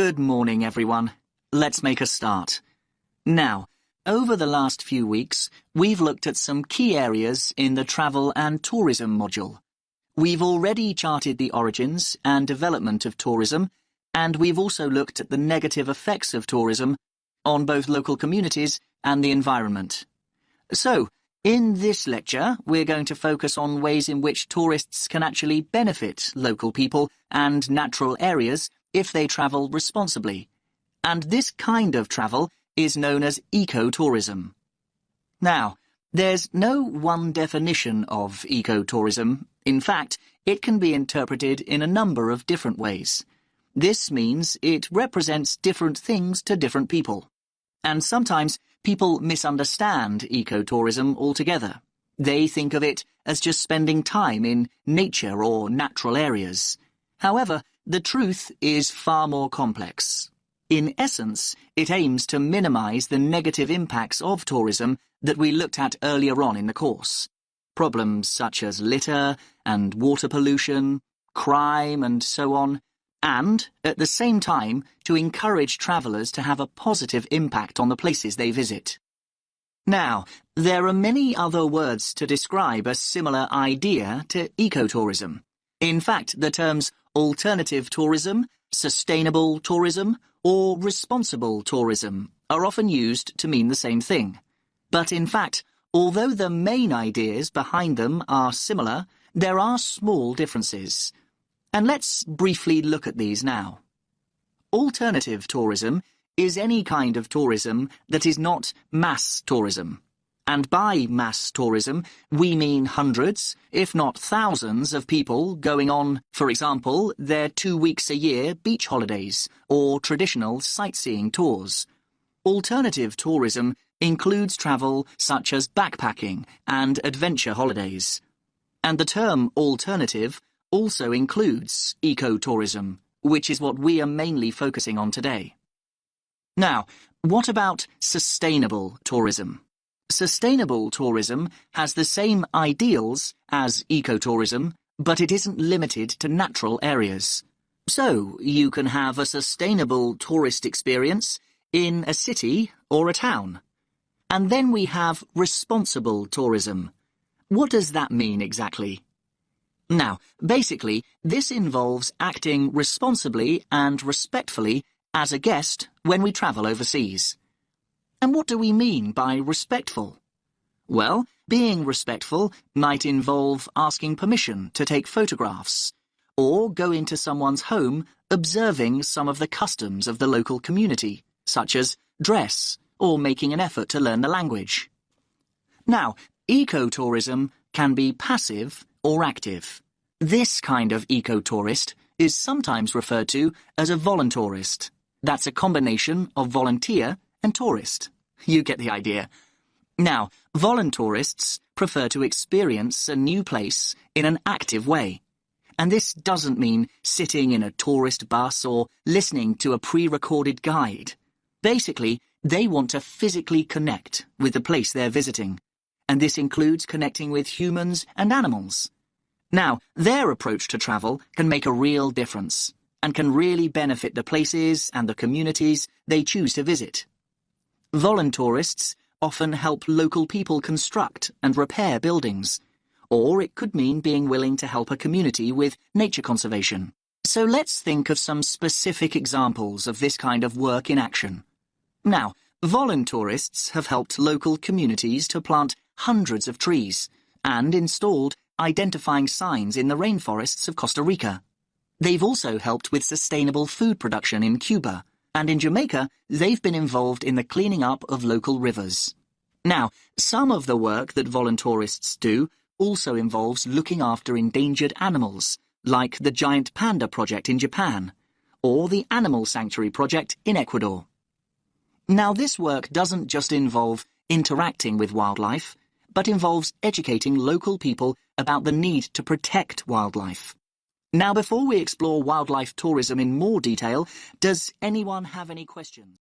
Good morning, everyone. Let's make a start. Now, over the last few weeks, we've looked at some key areas in the travel and tourism module. We've already charted the origins and development of tourism, and we've also looked at the negative effects of tourism on both local communities and the environment. So, in this lecture, we're going to focus on ways in which tourists can actually benefit local people and natural areas if they travel responsibly. And this kind of travel is known as ecotourism. Now, there's no one definition of ecotourism. In fact, it can be interpreted in a number of different ways. This means it represents different things to different people. And sometimes people misunderstand ecotourism altogether. They think of it as just spending time in nature or natural areas. However, the truth is far more complex. In essence, it aims to minimize the negative impacts of tourism that we looked at earlier on in the course. Problems such as litter and water pollution, crime and so on, and, at the same time, to encourage travellers to have a positive impact on the places they visit. Now, there are many other words to describe a similar idea to ecotourism. In fact, the terms alternative tourism, sustainable tourism, or responsible tourism are often used to mean the same thing. But in fact, although the main ideas behind them are similar, there are small differences. And let's briefly look at these now. Alternative tourism is any kind of tourism that is not mass tourism. And by mass tourism, we mean hundreds, if not thousands, of people going on, for example, their 2 weeks a year beach holidays or traditional sightseeing tours. Alternative tourism includes travel such as backpacking and adventure holidays. And the term alternative also includes ecotourism, which is what we are mainly focusing on today. Now, what about sustainable tourism? Sustainable tourism has the same ideals as ecotourism, but it isn't limited to natural areas. So, you can have a sustainable tourist experience in a city or a town. And then we have responsible tourism. What does that mean exactly? Now, basically, this involves acting responsibly and respectfully as a guest when we travel overseas. And what do we mean by respectful? Well, being respectful might involve asking permission to take photographs, or go into someone's home observing some of the customs of the local community, such as dress, or making an effort to learn the language. Now, ecotourism can be passive or active. This kind of ecotourist is sometimes referred to as a voluntourist. That's a combination of volunteer and tourist. You get the idea. Now, voluntourists prefer to experience a new place in an active way. And this doesn't mean sitting in a tourist bus or listening to a pre-recorded guide. Basically, they want to physically connect with the place they're visiting. And this includes connecting with humans and animals. Now, their approach to travel can make a real difference and can really benefit the places and the communities they choose to visit. Voluntourists often help local people construct and repair buildings, or it could mean being willing to help a community with nature conservation. So let's think of some specific examples of this kind of work in action. Now, voluntourists have helped local communities to plant hundreds of trees and installed identifying signs in the rainforests of Costa Rica. They've also helped with sustainable food production in Cuba, and in Jamaica, they've been involved in the cleaning up of local rivers. Now, some of the work that voluntourists do also involves looking after endangered animals, like the Giant Panda Project in Japan, or the Animal Sanctuary Project in Ecuador. Now, this work doesn't just involve interacting with wildlife, but involves educating local people about the need to protect wildlife. Now, before we explore wildlife tourism in more detail, does anyone have any questions?